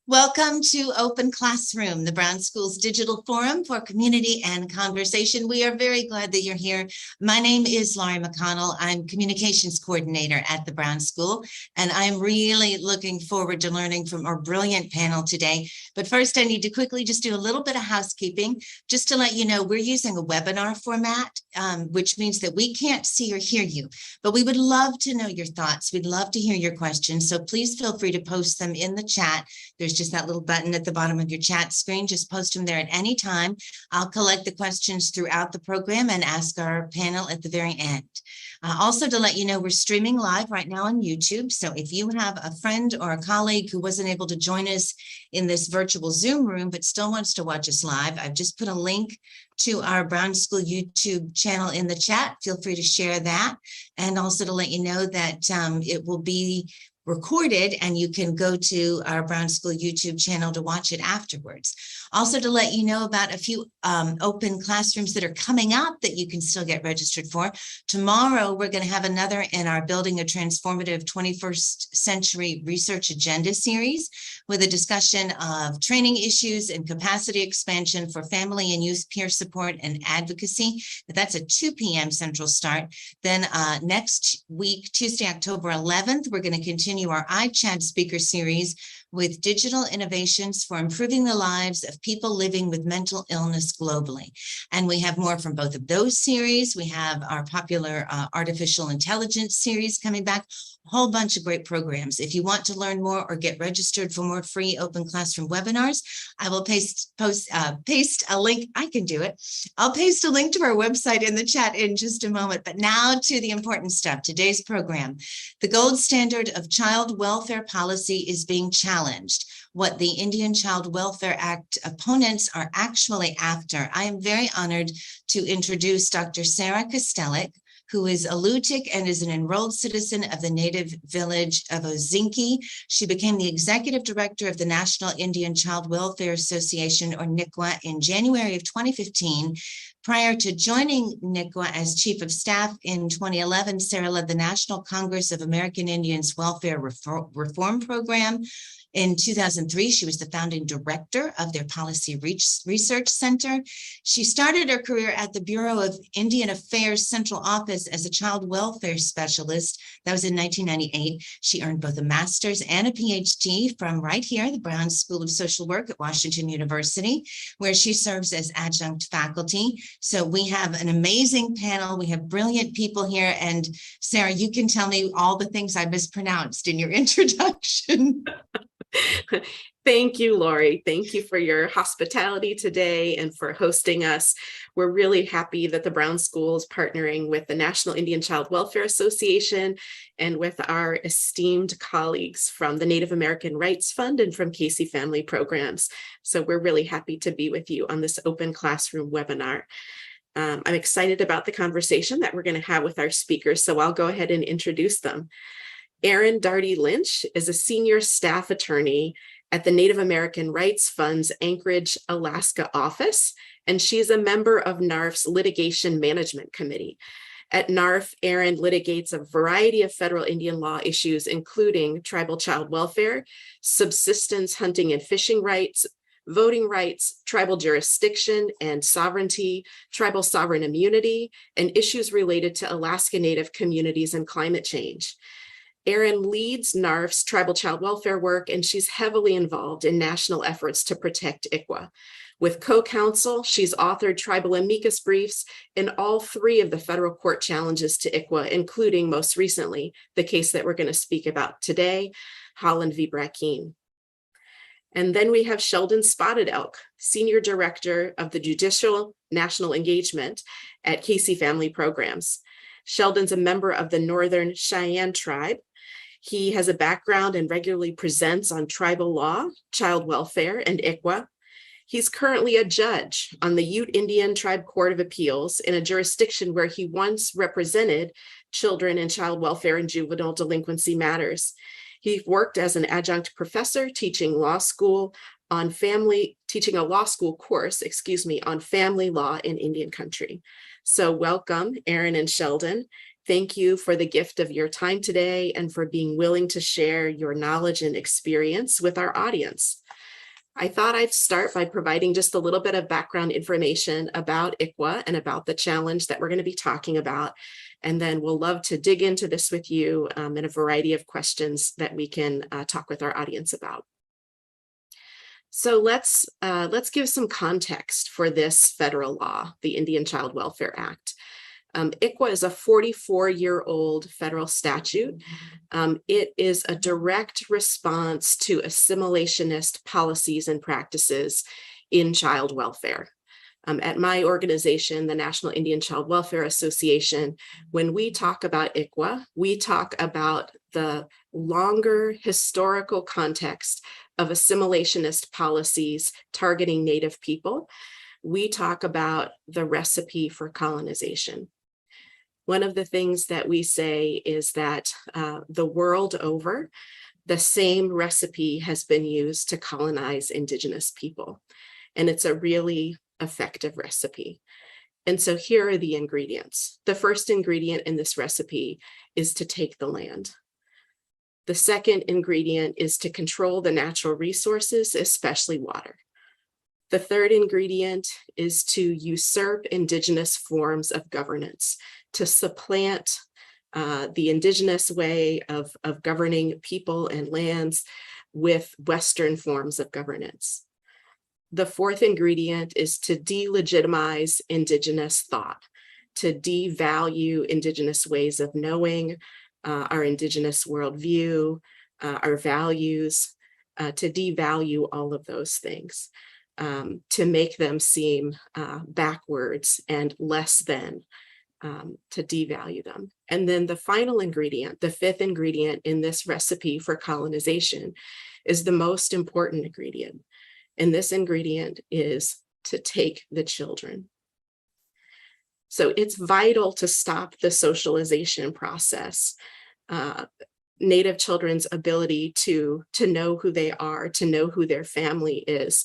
Welcome to Open Classroom, the Brown School's digital forum for community and conversation. We are very glad that you're here. My name is Laurie McConnell. I'm communications coordinator at the Brown School, and I'm really looking forward to learning from our brilliant panel today. But first, I need to quickly just do a little bit of housekeeping, just to let you know we're using a webinar format, which means that we can't see or hear you, but we would love to know your thoughts. We'd love to hear your questions, so please feel free to post them in the chat. There's just that little button at the bottom of your chat screen. Just post them there at any time. I'll collect the questions throughout the program and ask our panel at the very end. Also, to let you know, we're streaming live right now on YouTube. So if you have a friend or a colleague who wasn't able to join us in this virtual Zoom room, but still wants to watch us live, I've just put a link to our Brown School YouTube channel in the chat. Feel free to share that. And also to let you know that it will be recorded and you can go to our Brown School YouTube channel to watch it afterwards. Also to let you know about a few open classrooms that are coming up that you can still get registered for. Tomorrow, we're going to have another in our Building a Transformative 21st Century Research Agenda series with a discussion of training issues and capacity expansion for family and youth peer support and advocacy. That's at 2 p.m. Central start. Then next week, Tuesday, October 11th, we're going to continue our iChat speaker series with digital innovations for improving the lives of people living with mental illness globally. And we have more from both of those series. We have our popular artificial intelligence series coming back, a whole bunch of great programs. If you want to learn more or get registered for more free open classroom webinars, I will paste a link. I can do it. I'll paste a link to our website in the chat in just a moment. But now to the important stuff, today's program. The gold standard of child welfare policy is being challenged. What the Indian Child Welfare Act opponents are actually after. I am very honored to introduce Dr. Sarah Kastelic, who is Alutiiq and is an enrolled citizen of the native village of Alutiiq. She became the executive director of the National Indian Child Welfare Association, or NICWA, in January of 2015. Prior to joining NICWA as chief of staff in 2011, Sarah led the National Congress of American Indians Welfare Reform Program. In 2003, she was the founding director of their Policy Research Center. She started her career at the Bureau of Indian Affairs Central Office as a child welfare specialist. That was in 1998. She earned both a master's and a PhD from right here, the Brown School of Social Work at Washington University, where she serves as adjunct faculty. So we have an amazing panel. We have brilliant people here. And Sarah, you can tell me all the things I mispronounced in your introduction. Thank you, Laurie. Thank you for your hospitality today and for hosting us. We're really happy that the Brown School is partnering with the National Indian Child Welfare Association and with our esteemed colleagues from the Native American Rights Fund and from Casey Family Programs. So we're really happy to be with you on this open classroom webinar. I'm excited about the conversation that we're going to have with our speakers, so I'll go ahead and introduce them. Erin Lynch is a senior staff attorney at the Native American Rights Fund's Anchorage, Alaska office, and she's a member of NARF's Litigation Management Committee. At NARF, Erin litigates a variety of federal Indian law issues, including tribal child welfare, subsistence hunting and fishing rights, voting rights, tribal jurisdiction and sovereignty, tribal sovereign immunity, and issues related to Alaska Native communities and climate change. Erin leads NARF's tribal child welfare work, and she's heavily involved in national efforts to protect ICWA. With co-counsel, she's authored tribal amicus briefs in all three of the federal court challenges to ICWA, including most recently the case that we're going to speak about today, Holland v. Brackeen. And then we have Sheldon Spotted Elk, Senior Director of the Judicial National Engagement at Casey Family Programs. Sheldon's a member of the Northern Cheyenne Tribe. He has a background and regularly presents on tribal law, child welfare, and ICWA. He's currently a judge on the Ute Indian Tribe Court of Appeals in a jurisdiction where he once represented children in child welfare and juvenile delinquency matters. He worked as an adjunct professor teaching a law school course, on family law in Indian country. So welcome, Erin and Sheldon. Thank you for the gift of your time today and for being willing to share your knowledge and experience with our audience. I thought I'd start by providing just a little bit of background information about ICWA and about the challenge that we're going to be talking about. And then we'll love to dig into this with you in a variety of questions that we can talk with our audience about. So let's give some context for this federal law, the Indian Child Welfare Act. ICWA is a 44-year-old federal statute. It is a direct response to assimilationist policies and practices in child welfare. At my organization, the National Indian Child Welfare Association, when we talk about ICWA, we talk about the longer historical context of assimilationist policies targeting Native people. We talk about the recipe for colonization. One of the things that we say is that the world over, the same recipe has been used to colonize Indigenous people, and it's a really effective recipe. And so here are the ingredients. The first ingredient in this recipe is to take the land. The second ingredient is to control the natural resources, especially water. The third ingredient is to usurp Indigenous forms of governance, to supplant the Indigenous way of governing people and lands with Western forms of governance. The fourth ingredient is to delegitimize Indigenous thought, to devalue Indigenous ways of knowing, our Indigenous worldview, our values, to devalue all of those things. To make them seem backwards and less than, to devalue them. And then the final ingredient, the fifth ingredient in this recipe for colonization, is the most important ingredient. And this ingredient is to take the children. So it's vital to stop the socialization process. Native children's ability to know who they are, to know who their family is,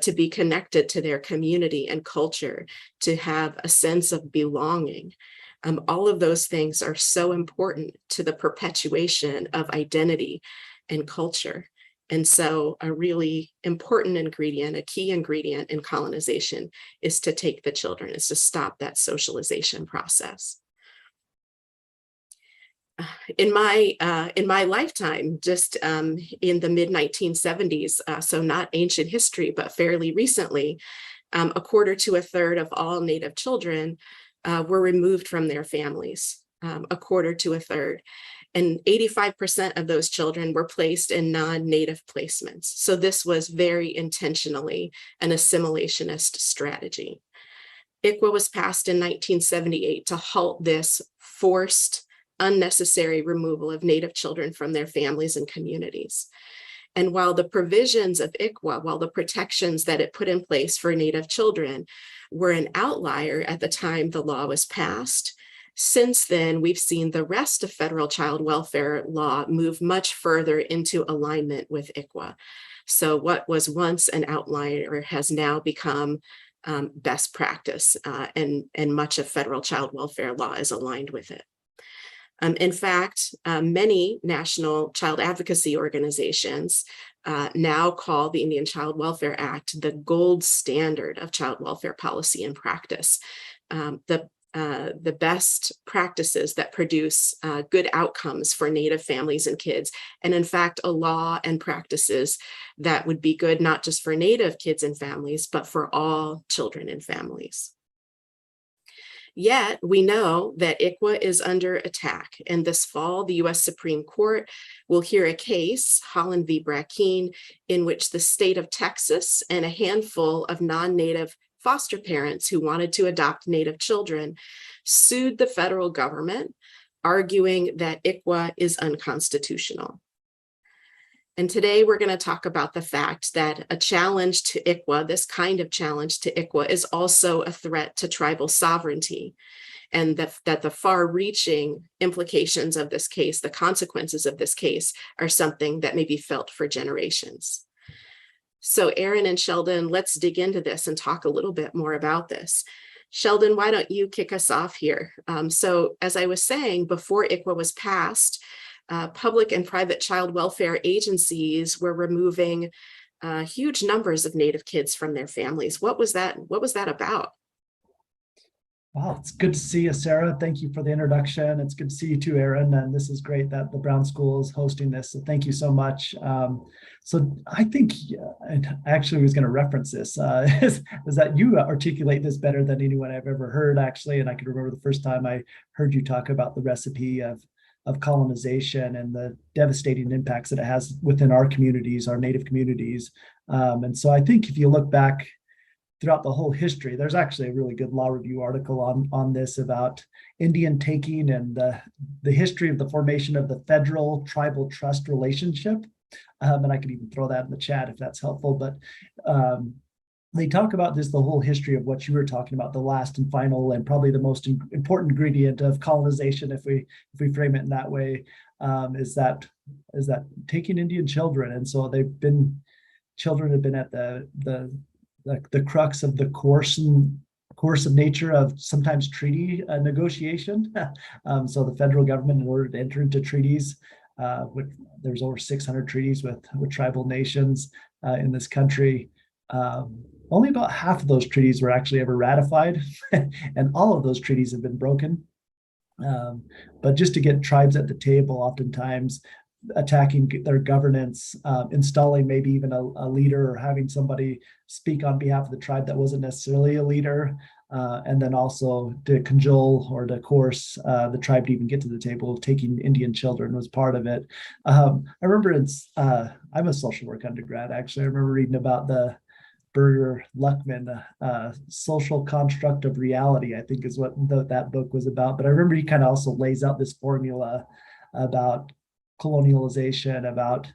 to be connected to their community and culture, to have a sense of belonging. All of those things are so important to the perpetuation of identity and culture. And so a really important ingredient, a key ingredient in colonization, is to take the children, is to stop that socialization process. In my lifetime, just in the mid-1970s, so not ancient history, but fairly recently, a quarter to a third of all Native children were removed from their families, a quarter to a third. And 85% of those children were placed in non-Native placements. So this was very intentionally an assimilationist strategy. ICWA was passed in 1978 to halt this forced, unnecessary removal of Native children from their families and communities. And while the provisions of ICWA, while the protections that it put in place for Native children were an outlier at the time the law was passed, since then, we've seen the rest of federal child welfare law move much further into alignment with ICWA. So what was once an outlier has now become best practice, and much of federal child welfare law is aligned with it. In fact, many national child advocacy organizations now call the Indian Child Welfare Act the gold standard of child welfare policy and practice. The best practices that produce good outcomes for Native families and kids, and in fact, a law and practices that would be good not just for Native kids and families, but for all children and families. Yet we know that ICWA is under attack, and this fall, the U.S. Supreme Court will hear a case, Holland v. Brackeen, in which the state of Texas and a handful of non-Native foster parents who wanted to adopt Native children sued the federal government, arguing that ICWA is unconstitutional. And today we're going to talk about the fact that a challenge to ICWA, this kind of challenge to ICWA, is also a threat to tribal sovereignty, and that the far-reaching implications of this case, the consequences of this case, are something that may be felt for generations. So Erin and Sheldon, let's dig into this and talk a little bit more about this. Sheldon, why don't you kick us off here? So as I was saying, before ICWA was passed, public and private child welfare agencies were removing huge numbers of Native kids from their families. What was that about? Wow, it's good to see you, Sarah. Thank you for the introduction. It's good to see you too, Erin. And this is great that the Brown School is hosting this. So thank you so much. So I think, and I actually was going to reference this, is that you articulate this better than anyone I've ever heard, actually. And I can remember the first time I heard you talk about the recipe of colonization and the devastating impacts that it has within our communities, our Native communities. And so I think if you look back throughout the whole history, there's actually a really good law review article on this about Indian taking and the history of the formation of the federal tribal trust relationship. And I could even throw that in the chat if that's helpful. But they talk about this, the whole history of what you were talking about, the last and final and probably the most important ingredient of colonization, if we frame it in that way, is that taking Indian children. And so children have been at the crux of the course of nature of sometimes treaty negotiation. So the federal government, in order to enter into treaties, there's over 600 treaties with tribal nations in this country. Only about half of those treaties were actually ever ratified, and all of those treaties have been broken. But just to get tribes at the table, oftentimes attacking their governance, installing maybe even a leader or having somebody speak on behalf of the tribe that wasn't necessarily a leader, and then also to cajole or to coerce the tribe to even get to the table. Taking Indian children was part of it. I remember I'm a social work undergrad, actually. I remember reading about the Berger Luckman social construct of reality, I think is what that book was about. But I remember he kind of also lays out this formula about colonialization, about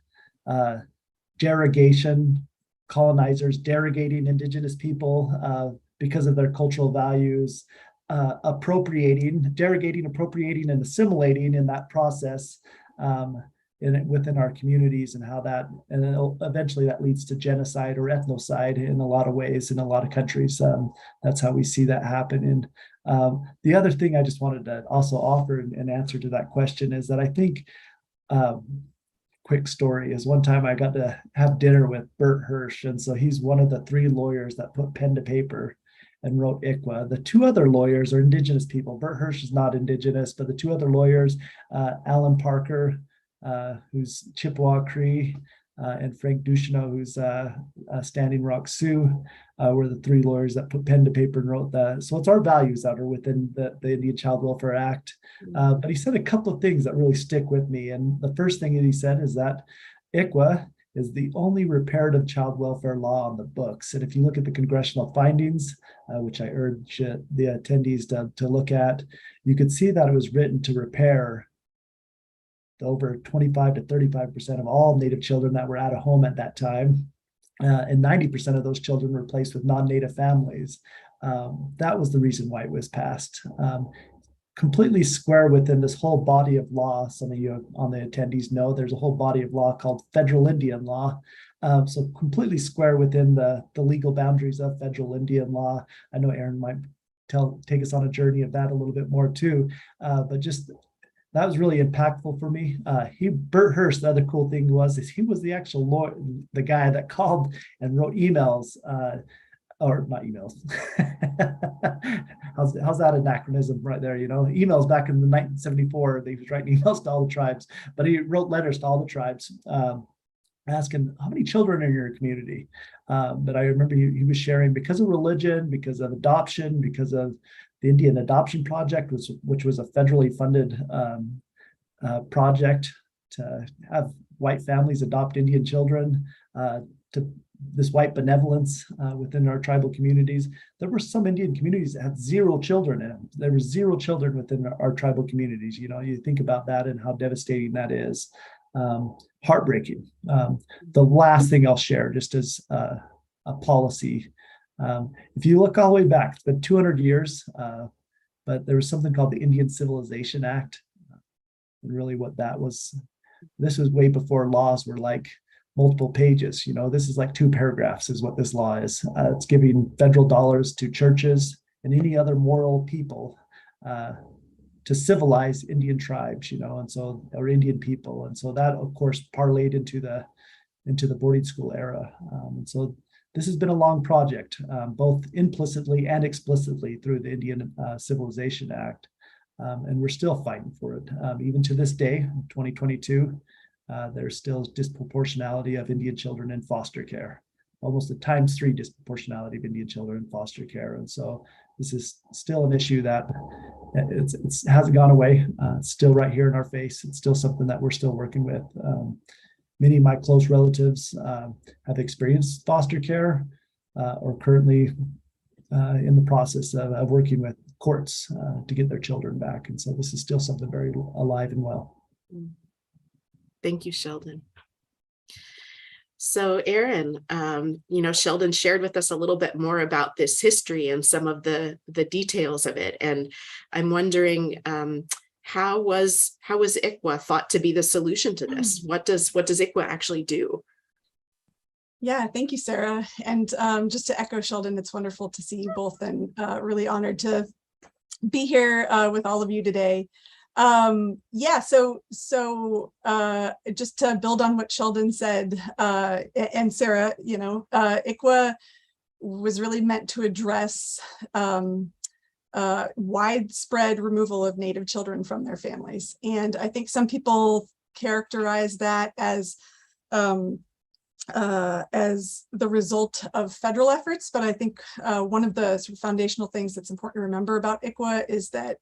derogation, colonizers derogating indigenous people because of their cultural values, derogating, appropriating, and assimilating in that process within our communities, and how that, and then eventually that leads to genocide or ethnocide in a lot of ways in a lot of countries. That's how we see that happen. And the other thing I just wanted to also offer an answer to that question is that I think, quick story is one time I got to have dinner with Bert Hirsch. And so he's one of the 3 lawyers that put pen to paper and wrote ICWA. The 2 other lawyers are indigenous people. Bert Hirsch is not indigenous, but the 2 other lawyers, Alan Parker, who's Chippewa Cree, and Frank Ducheneau, who's Standing Rock Sioux, were the 3 lawyers that put pen to paper and wrote that. So it's our values that are within the Indian Child Welfare Act. But he said a couple of things that really stick with me. And the first thing that he said is that ICWA is the only reparative child welfare law on the books. And if you look at the congressional findings, which I urge the attendees to look at, you could see that it was written to repair over 25 to 35% of all Native children that were out of home at that time. And 90% of those children were placed with non-Native families. That was the reason why it was passed. Completely square within this whole body of law. Some of you on the attendees know there's a whole body of law called federal Indian law. So completely square within the legal boundaries of federal Indian law. I know Erin might take us on a journey of that a little bit more too, but just that was really impactful for me. Bert Hirsch, the other cool thing is he was the actual lawyer, the guy that called and wrote emails, or not emails. how's that anachronism right there? Emails back in the 1974, they was writing emails to all the tribes, but he wrote letters to all the tribes, asking how many children are in your community. But I remember he was sharing, because of religion, because of adoption, because of the Indian Adoption Project, which was a federally funded project to have white families adopt Indian children, to this white benevolence within our tribal communities. There were some Indian communities that had 0 children in them. There were 0 children within our tribal communities. You think about that and how devastating that is. Heartbreaking. The last thing I'll share, just as a policy, if you look all the way back, it's been 200 years, but there was something called the Indian Civilization Act. And really what that was, this was way before laws were like multiple pages. This is like 2 paragraphs is what this law is. It's giving federal dollars to churches and any other moral people to civilize Indian tribes, and so, or Indian people. And so that, of course, parlayed into the into the boarding school era. And so this has been a long project, both implicitly and explicitly through the Indian Civilization Act. And we're still fighting for it. Even to this day, 2022, there's still disproportionality of Indian children in foster care, almost a ×3 disproportionality of Indian children in foster care. And so this is still an issue that it hasn't gone away. It's still right here in our face. It's still something that we're still working with. Many of my close relatives have experienced foster care or currently in the process of working with courts to get their children back. And so this is still something very alive and well. Thank you, Sheldon. So Erin, Sheldon shared with us a little bit more about this history and some of the details of it. And I'm wondering, how was ICWA thought to be the solution to this? What does ICWA actually do? Yeah, thank you, Sarah. And just to echo Sheldon, it's wonderful to see you both, and really honored to be here with all of you today. So just to build on what Sheldon said, and Sarah, ICWA was really meant to address widespread removal of Native children from their families. And I think some people characterize that as the result of federal efforts, but I think one of the sort of foundational things that's important to remember about ICWA is that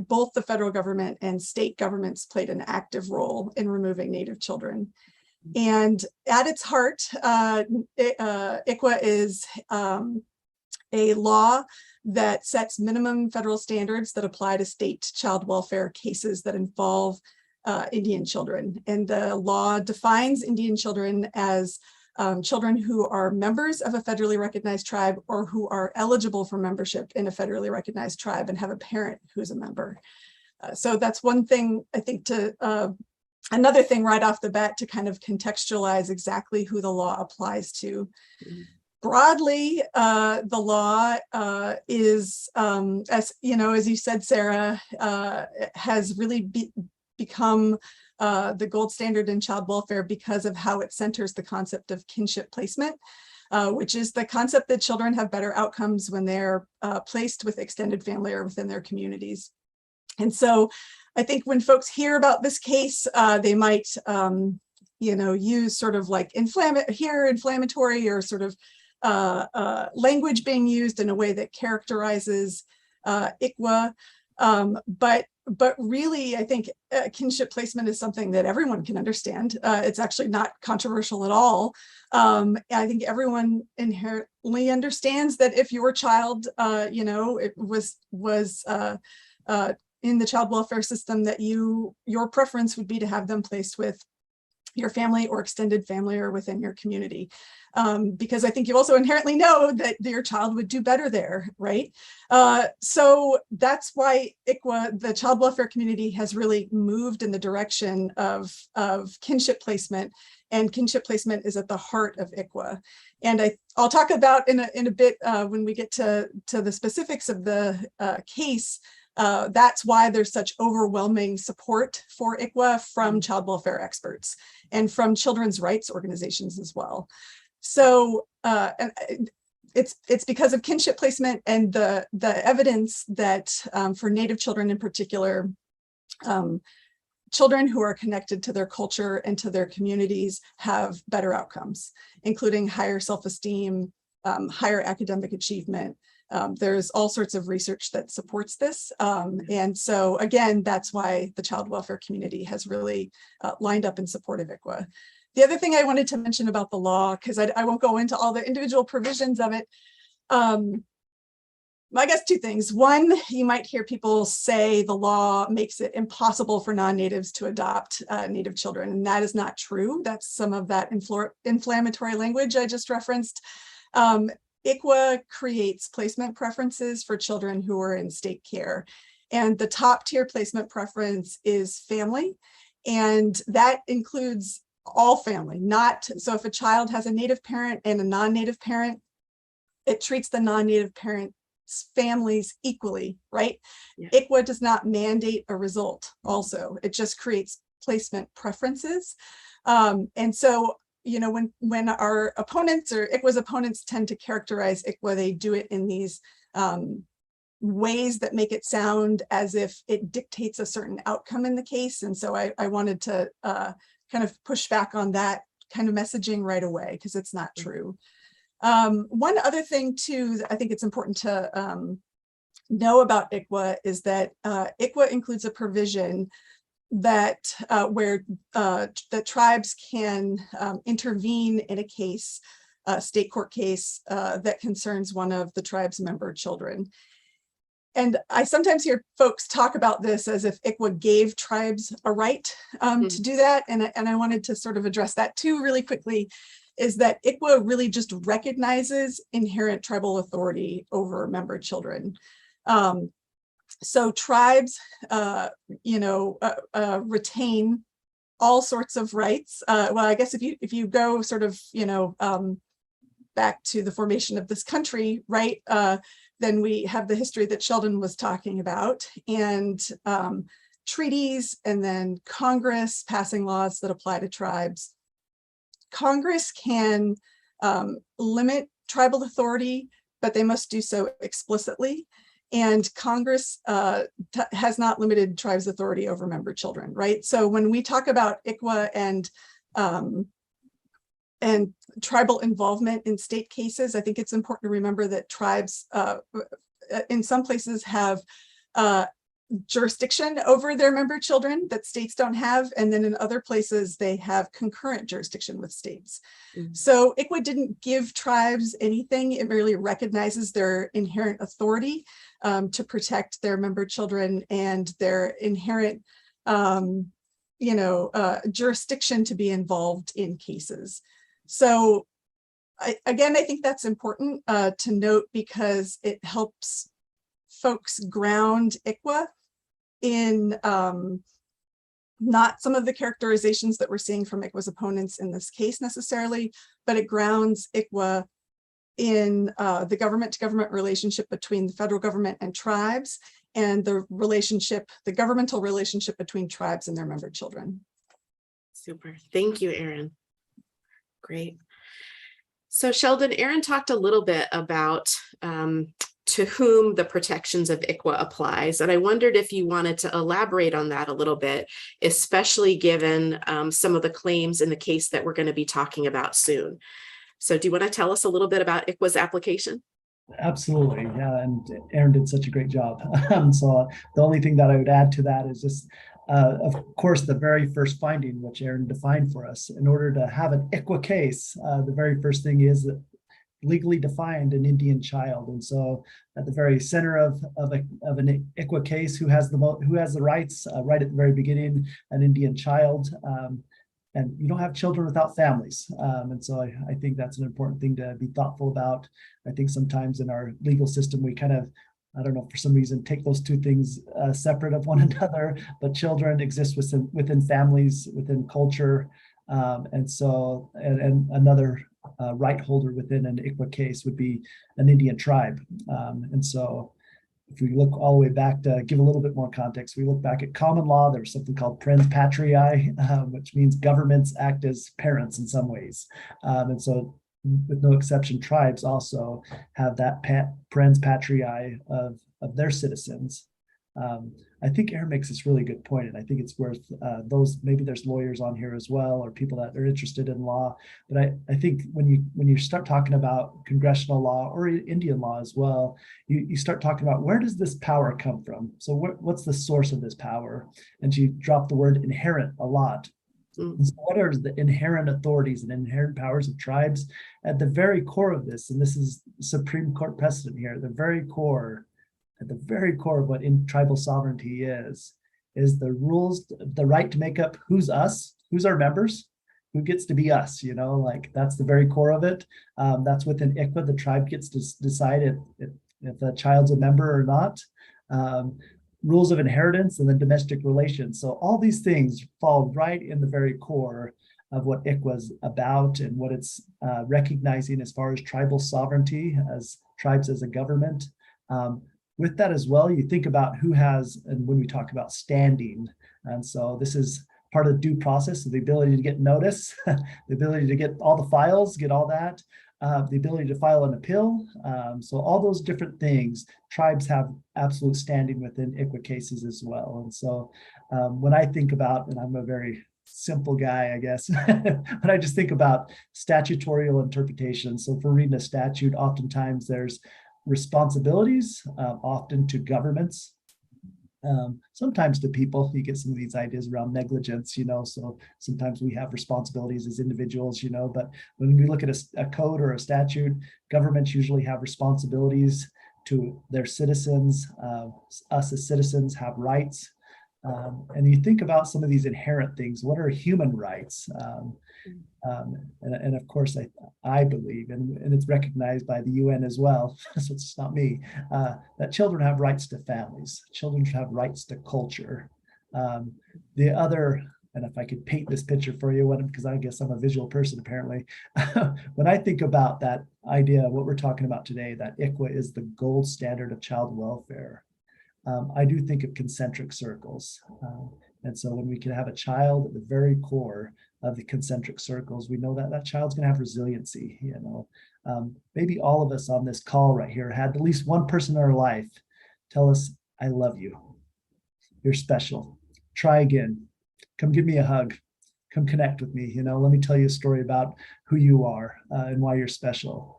both the federal government and state governments played an active role in removing Native children. And at its heart, ICWA is a law that sets minimum federal standards that apply to state child welfare cases that involve Indian children. And the law defines Indian children as children who are members of a federally recognized tribe or who are eligible for membership in a federally recognized tribe and have a parent who's a member. So that's one thing, I think, another thing right off the bat to kind of contextualize exactly who the law applies to. Broadly, the law is, as you said, Sarah, has really become the gold standard in child welfare because of how it centers the concept of kinship placement, which is the concept that children have better outcomes when they're placed with extended family or within their communities. And so I think when folks hear about this case, they might, use sort of like inflammatory or sort of language being used in a way that characterizes ICWA. But really, I think kinship placement is something that everyone can understand. It's actually not controversial at all. I think everyone inherently understands that if your child, it was in the child welfare system, that your preference would be to have them placed with your family or extended family or within your community. Because I think you also inherently know that your child would do better there, right? So that's why ICWA, the child welfare community, has really moved in the direction of kinship placement, and kinship placement is at the heart of ICWA. And I'll talk about in a bit when we get to the specifics of the case. That's why there's such overwhelming support for ICWA from child welfare experts and from children's rights organizations as well. So it's because of kinship placement and the evidence that for Native children in particular, children who are connected to their culture and to their communities have better outcomes, including higher self-esteem, higher academic achievement. There's all sorts of research that supports this. And so again, that's why the child welfare community has really lined up in support of ICWA. The other thing I wanted to mention about the law, because I won't go into all the individual provisions of it, I guess two things. One, you might hear people say the law makes it impossible for non-natives to adopt Native children, and that is not true. That's some of that inflammatory language I just referenced. ICWA creates placement preferences for children who are in state care. And the top tier placement preference is family. And that includes all family, so if a child has a Native parent and a non-Native parent, it treats the non-Native parent's families equally, right? Yeah. ICWA does not mandate a result also. It just creates placement preferences. And so, you know, when our opponents or ICWA's opponents tend to characterize ICWA, they do it in these ways that make it sound as if it dictates a certain outcome in the case. And so I wanted to kind of push back on that kind of messaging right away, because it's not true. One other thing too, that I think it's important to know about ICWA is that ICWA includes a provision that where the tribes can intervene in a case, a state court case that concerns one of the tribe's member children. And I sometimes hear folks talk about this as if ICWA gave tribes a right to do that. And I wanted to sort of address that too really quickly, is that ICWA really just recognizes inherent tribal authority over member children. So tribes, retain all sorts of rights. Well, I guess if you go sort of, back to the formation of this country, right? Then we have the history that Sheldon was talking about, and treaties, and then Congress passing laws that apply to tribes. Congress can limit tribal authority, but they must do so explicitly. And Congress has not limited tribes' authority over member children, right? So when we talk about ICWA and tribal involvement in state cases, I think it's important to remember that tribes in some places have jurisdiction over their member children that states don't have. And then in other places, they have concurrent jurisdiction with states. So ICWA didn't give tribes anything. It merely recognizes their inherent authority to protect their member children and their inherent jurisdiction to be involved in cases. So I think that's important to note, because it helps folks ground ICWA in not some of the characterizations that we're seeing from ICWA's opponents in this case necessarily, but it grounds ICWA in the government-to-government relationship between the federal government and tribes, and the governmental relationship between tribes and their member children. Super. Thank you, Erin. Great. So Sheldon, Erin talked a little bit about to whom the protections of ICWA applies. And I wondered if you wanted to elaborate on that a little bit, especially given some of the claims in the case that we're going to be talking about soon. So do you want to tell us a little bit about ICWA's application? Absolutely. Yeah. And Erin did such a great job. So the only thing that I would add to that is just, of course, the very first finding, which Erin defined for us. In order to have an ICWA case, the very first thing is that legally defined an Indian child. And so at the very center of an ICWA case, who has the rights, right at the very beginning, an Indian child. And you don't have children without families. And so I think that's an important thing to be thoughtful about. I think sometimes in our legal system, we kind of, I don't know, for some reason, take those two things separate of one another, but children exist within families, within culture. And so, and another right holder within an ICWA case would be an Indian tribe. And so if we look all the way back to give a little bit more context, we look back at common law, there was something called parens patriae, which means governments act as parents in some ways. And so with no exception, tribes also have that parens patriae of their citizens. I think Erin makes this really good point, and I think it's worth maybe there's lawyers on here as well, or people that are interested in law. But I think when you start talking about congressional law or Indian law as well, you start talking about, where does this power come from? So what's the source of this power? And you drop the word inherent a lot. And so what are the inherent authorities and inherent powers of tribes? At the very core of this, and this is Supreme Court precedent here, at the very core of what in tribal sovereignty is the rules, the right to make up who's us, who's our members, who gets to be us, like that's the very core of it. That's within ICWA, the tribe gets to decide if a child's a member or not. Rules of inheritance, and then domestic relations. So all these things fall right in the very core of what ICWA is about and what it's recognizing as far as tribal sovereignty, as tribes as a government. With that as well, you think about who has, and when we talk about standing, and so this is part of due process, the ability to get notice, the ability to get all the files, get all that, the ability to file an appeal. So all those different things, tribes have absolute standing within ICWA cases as well. And so when I think about, and I'm a very simple guy, I guess, but I just think about statutorial interpretation. So if we're reading a statute, oftentimes there's responsibilities, often to governments, sometimes to people. You get some of these ideas around negligence, so sometimes we have responsibilities as individuals, but when we look at a code or a statute, governments usually have responsibilities to their citizens. Us as citizens have rights. And you think about some of these inherent things. What are human rights? And of course, I believe, and it's recognized by the UN as well, so it's not me, that children have rights to families. Children have rights to culture. The other, and if I could paint this picture for you, because I guess I'm a visual person apparently, when I think about that idea, what we're talking about today, that ICWA is the gold standard of child welfare, I do think of concentric circles. And so when we can have a child at the very core of the concentric circles, we know that that child's going to have resiliency. Maybe all of us on this call right here had at least one person in our life tell us, I love you. You're special. Try again. Come give me a hug. Come connect with me. Let me tell you a story about who you are and why you're special.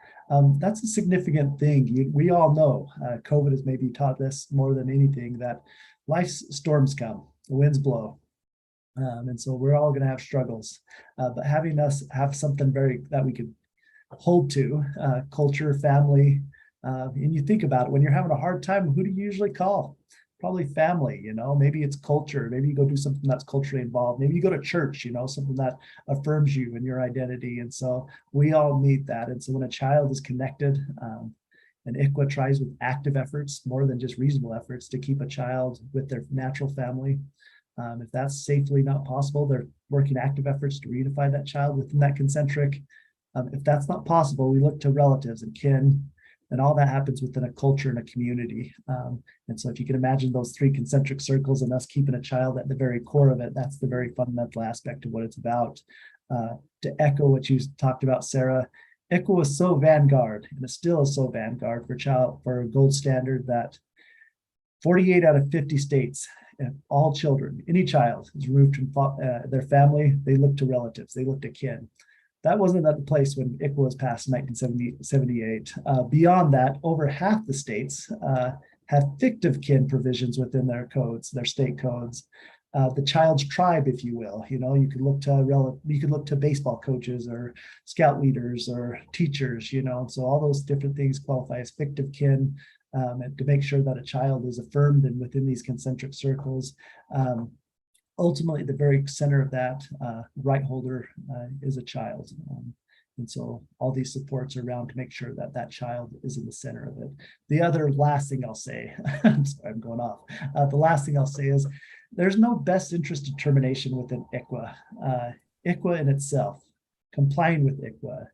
That's a significant thing. We all know COVID has maybe taught us more than anything that life's storms come, the winds blow. And so we're all going to have struggles, but having us have something that we could hold to, culture, family, and you think about it, when you're having a hard time, who do you usually call? Probably family, maybe it's culture. Maybe you go do something that's culturally involved. Maybe you go to church, something that affirms you and your identity. And so we all need that. And so when a child is connected, and ICWA tries with active efforts, more than just reasonable efforts, to keep a child with their natural family. If that's safely not possible, they're working active efforts to reunify that child within that concentric. If that's not possible, we look to relatives and kin, and all that happens within a culture and a community. And so if you can imagine those three concentric circles and us keeping a child at the very core of it, that's the very fundamental aspect of what it's about. To echo what you talked about, Sarah, ICWA was so vanguard, and it still is so vanguard for a gold standard that 48 out of 50 states, all children, any child is removed from their family, they look to relatives, they look to kin. That wasn't at the place when ICWA was passed in 1978. Beyond that, over half the states have fictive kin provisions within their codes, their state codes. The child's tribe, if you will, you could look to baseball coaches or scout leaders or teachers, so all those different things qualify as fictive kin, and to make sure that a child is affirmed and within these concentric circles. Ultimately, at the very center of that, right holder is a child. And so all these supports are around to make sure that that child is in the center of it. The last thing I'll say, I'm sorry, I'm going off. The last thing I'll say is there's no best interest determination within ICWA. ICWA in itself, complying with ICWA,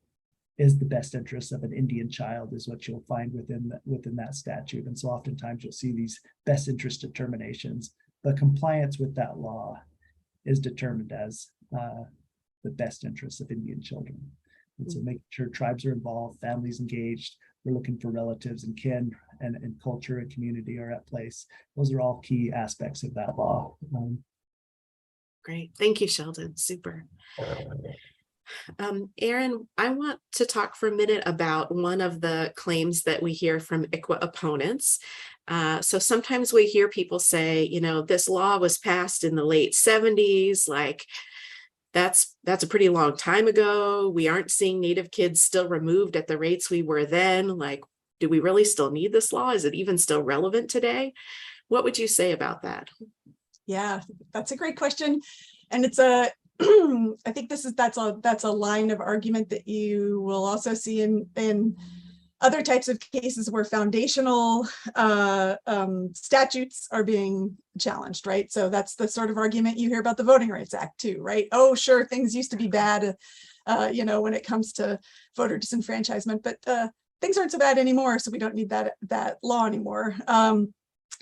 is the best interest of an Indian child, is what you'll find within that statute. And so oftentimes you'll see these best interest determinations. The compliance with that law is determined as the best interests of Indian children. And so making sure tribes are involved, families engaged, we're looking for relatives and kin, and culture and community are at place. Those are all key aspects of that law. Great. Thank you, Sheldon. Super. Erin, I want to talk for a minute about one of the claims that we hear from ICWA opponents. So sometimes we hear people say, this law was passed in the late 70s, like that's a pretty long time ago. We aren't seeing Native kids still removed at the rates we were then. Like, do we really still need this law? Is it even still relevant today? What would you say about that? Yeah, that's a great question. And it's I think that's a line of argument that you will also see in other types of cases where foundational statutes are being challenged, right? So that's the sort of argument you hear about the Voting Rights Act too, right? Oh, sure, things used to be bad, when it comes to voter disenfranchisement, but things aren't so bad anymore, so we don't need that law anymore.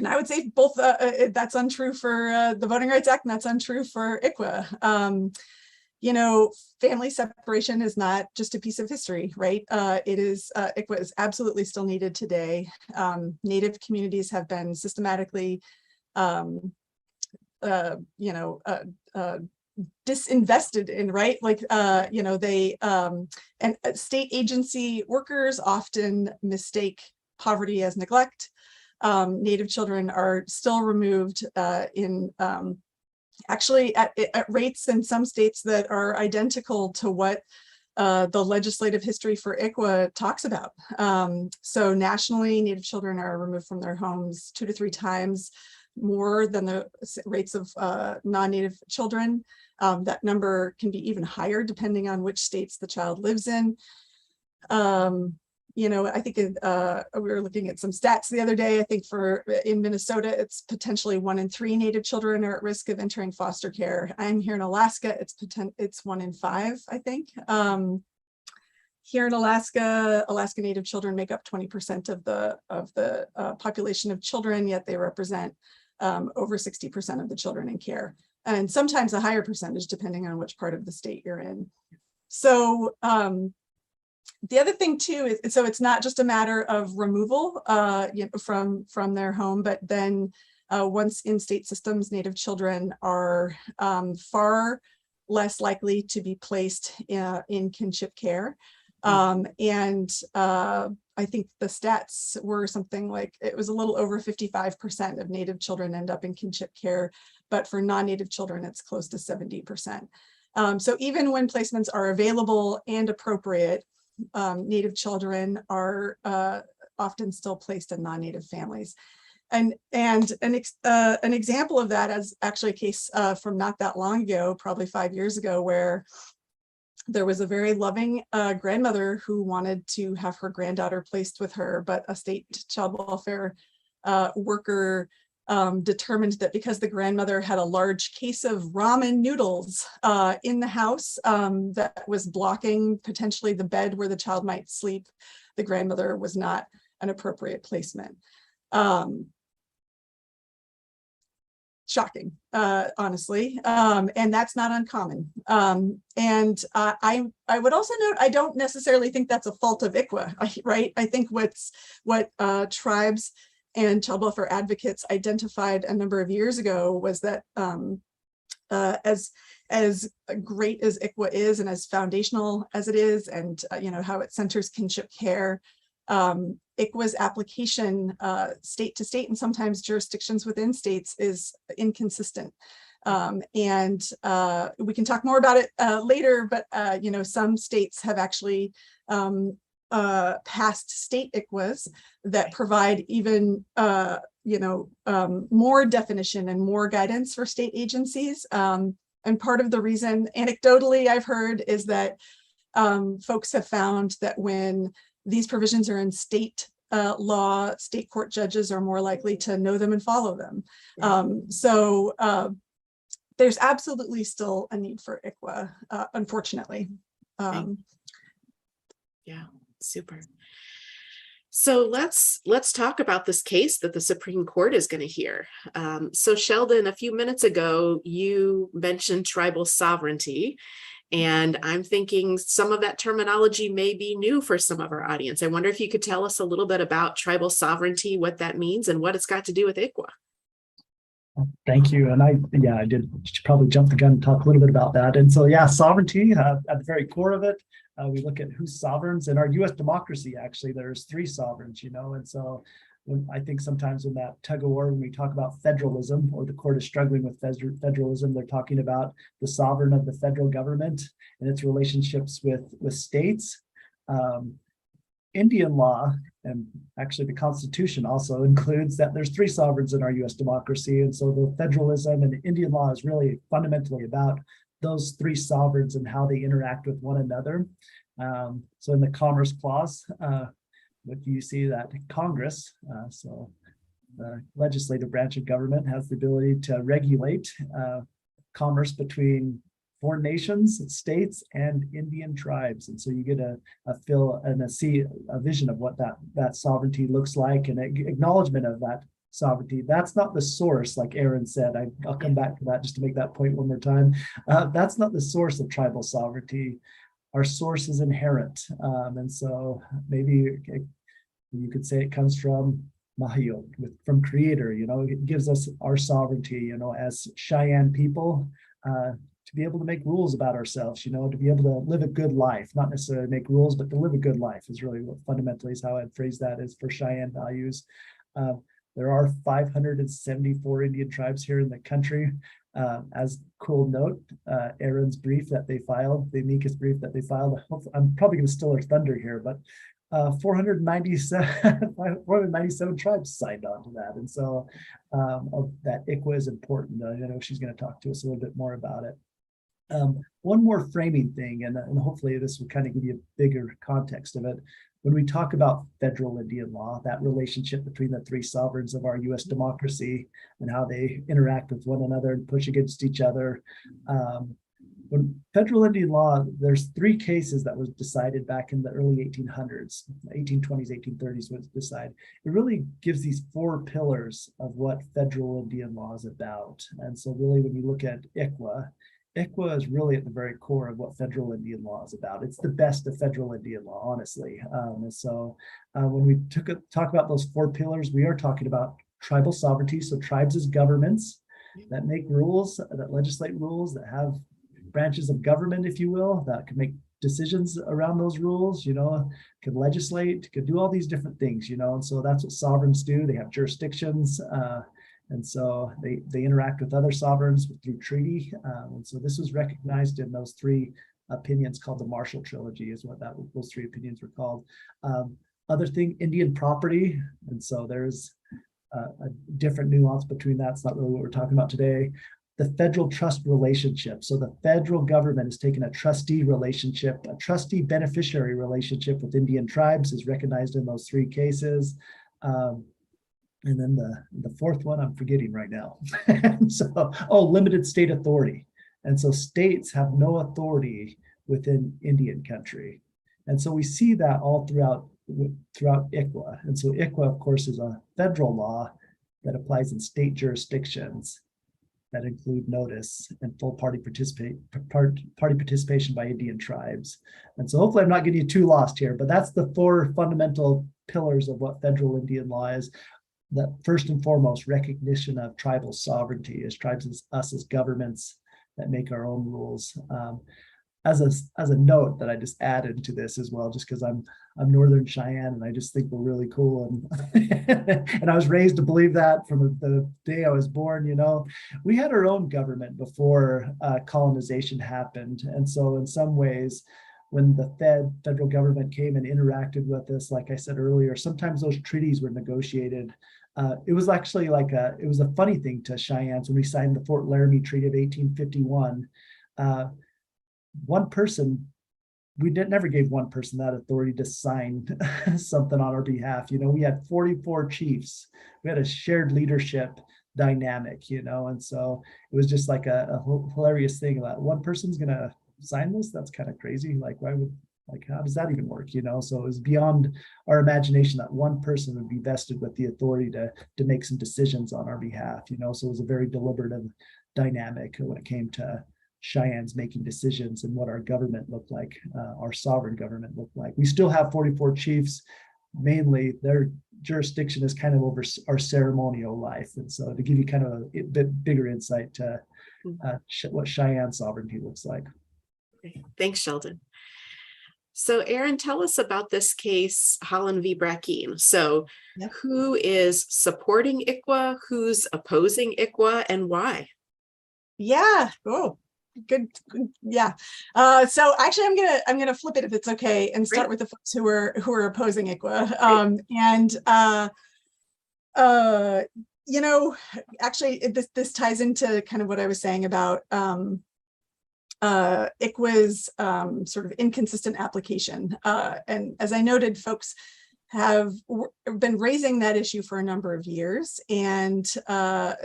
I would say both, that's untrue for the Voting Rights Act, and that's untrue for ICWA. You know, family separation is not just a piece of history, right? ICWA is absolutely still needed today. Native communities have been systematically, disinvested in, right? Like, and state agency workers often mistake poverty as neglect. Native children are still removed actually at rates in some states that are identical to what the legislative history for ICWA talks about. So nationally, Native children are removed from their homes 2 to 3 times more than the rates of non-Native children. That number can be even higher depending on which states the child lives in. You know, I think we were looking at some stats the other day. I think in Minnesota, it's potentially 1 in 3 Native children are at risk of entering foster care. I'm here in Alaska, it's 1 in 5, I think. Here in Alaska, Alaska Native children make up 20% of the population of children, yet they represent over 60% of the children in care, and sometimes a higher percentage depending on which part of the state you're in. So the other thing too is, so it's not just a matter of removal from their home, but then once in state systems, Native children are far less likely to be placed in kinship care. I think the stats were something like, it was a little over 55% of Native children end up in kinship care, but for non-Native children, it's close to 70%. So even when placements are available and appropriate, Native children are often still placed in non-Native families. And an example of that is actually a case from not that long ago, probably 5 years ago, where there was a very loving grandmother who wanted to have her granddaughter placed with her, but a state child welfare worker determined that because the grandmother had a large case of ramen noodles in the house that was blocking potentially the bed where the child might sleep, the grandmother was not an appropriate placement. Shocking, honestly, and that's not uncommon. I would also note, I don't necessarily think that's a fault of ICWA, right? I think what tribes and child welfare advocates identified a number of years ago was that as great as ICWA is and as foundational as it is, and how it centers kinship care, ICWA's application state to state and sometimes jurisdictions within states is inconsistent. And we can talk more about it later, but some states have actually passed state ICWAs that provide even more definition and more guidance for state agencies. And part of the reason, anecdotally, I've heard is that folks have found that when these provisions are in state law, state court judges are more likely to know them and follow them. So there's absolutely still a need for ICWA, unfortunately. Yeah, super. So let's talk about this case that the Supreme Court is going to hear. So Sheldon, a few minutes ago, you mentioned tribal sovereignty. And I'm thinking some of that terminology may be new for some of our audience. I wonder if you could tell us a little bit about tribal sovereignty, what that means, and what it's got to do with ICWA. Thank you. And I did probably jump the gun and talk a little bit about that. And so, sovereignty at the very core of it, we look at who's sovereigns. In our U.S. democracy, actually, there's 3 sovereigns, and so I think sometimes in that tug of war, when we talk about federalism, or the court is struggling with federalism, they're talking about the sovereign of the federal government and its relationships with states. Indian law, and actually the Constitution also includes that there's 3 sovereigns in our U.S. democracy. And so the federalism and the Indian law is really fundamentally about those 3 sovereigns and how they interact with one another. So in the Commerce Clause, what you see that Congress, so the legislative branch of government, has the ability to regulate commerce between foreign nations, states, and Indian tribes. And so you get a feel and see a vision of what that sovereignty looks like, and acknowledgement of that sovereignty. That's not the source, like Erin said. I'll come back to that just to make that point one more time. That's not the source of tribal sovereignty. Our source is inherent. And so maybe you could say it comes from Mahio, from Creator, it gives us our sovereignty, as Cheyenne people, to be able to make rules about ourselves, to be able to live a good life, not necessarily make rules, but to live a good life is really what fundamentally is how I'd phrase that is for Cheyenne values. There are 574 Indian tribes here in the country. As cool note, Erin's brief that they filed, the Amicus brief that they filed, I'm probably going to steal her thunder here, but 497 tribes signed on to that. And so that ICWA is important. I know she's going to talk to us a little bit more about it. One more framing thing, and hopefully this will kind of give you a bigger context of it. When we talk about federal Indian law, that relationship between the three sovereigns of our US democracy and how they interact with one another and push against each other. When federal Indian law, there's three cases that was decided back in the early 1800s, 1820s, 1830s was decided. It really gives these four pillars of what federal Indian law is about. And so really when you look at ICWA is really at the very core of what federal Indian law is about. It's the best of federal Indian law, honestly. And so when we talk about those four pillars, we are talking about tribal sovereignty. So tribes as governments that make rules, that legislate rules, that have branches of government, if you will, that can make decisions around those rules, could legislate, could do all these different things, and so that's what sovereigns do. They have jurisdictions, and so they interact with other sovereigns through treaty. And so this was recognized in those three opinions called the Marshall Trilogy is what those three opinions were called. Other thing, Indian property. And so there's a different nuance between that. It's not really what we're talking about today. The federal trust relationship. So the federal government has taken a trustee relationship, a trustee beneficiary relationship with Indian tribes is recognized in those three cases. And then the fourth one I'm forgetting right now. Limited state authority. And so states have no authority within Indian country. And so we see that all throughout ICWA. And so ICWA, of course, is a federal law that applies in state jurisdictions that include notice and full party participation by Indian tribes. And so hopefully I'm not getting you too lost here, but that's the four fundamental pillars of what federal Indian law is. That first and foremost, recognition of tribal sovereignty as tribes as us as governments that make our own rules. As a note that I just added to this as well, just because I'm Northern Cheyenne and I just think we're really cool, and I was raised to believe that from the day I was born. We had our own government before colonization happened, and so in some ways, when the federal government came and interacted with us, like I said earlier, sometimes those treaties were negotiated. It was actually it was a funny thing to Cheyennes when we signed the Fort Laramie Treaty of 1851. One person, we never gave one person that authority to sign something on our behalf. We had 44 chiefs. We had a shared leadership dynamic, and so it was just like a hilarious thing that one person's going to sign this. That's kind of crazy. How does that even work? So it was beyond our imagination that one person would be vested with the authority to make some decisions on our behalf, so it was a very deliberative dynamic when it came to Cheyennes making decisions and what our government looked like, our sovereign government looked like. We still have 44 chiefs. Mainly their jurisdiction is kind of over our ceremonial life. And so to give you kind of a bit bigger insight to what Cheyenne sovereignty looks like. Okay. Thanks, Sheldon. So Erin, tell us about this case, Holland v. Brackeen. So Who is supporting ICWA, who's opposing ICWA, and why? Yeah. Oh, good. Yeah. So actually, I'm gonna flip it if it's okay, and start with the folks who are opposing ICWA. Actually, this ties into kind of what I was saying about ICWA's sort of inconsistent application. And as I noted, folks have been raising that issue for a number of years. And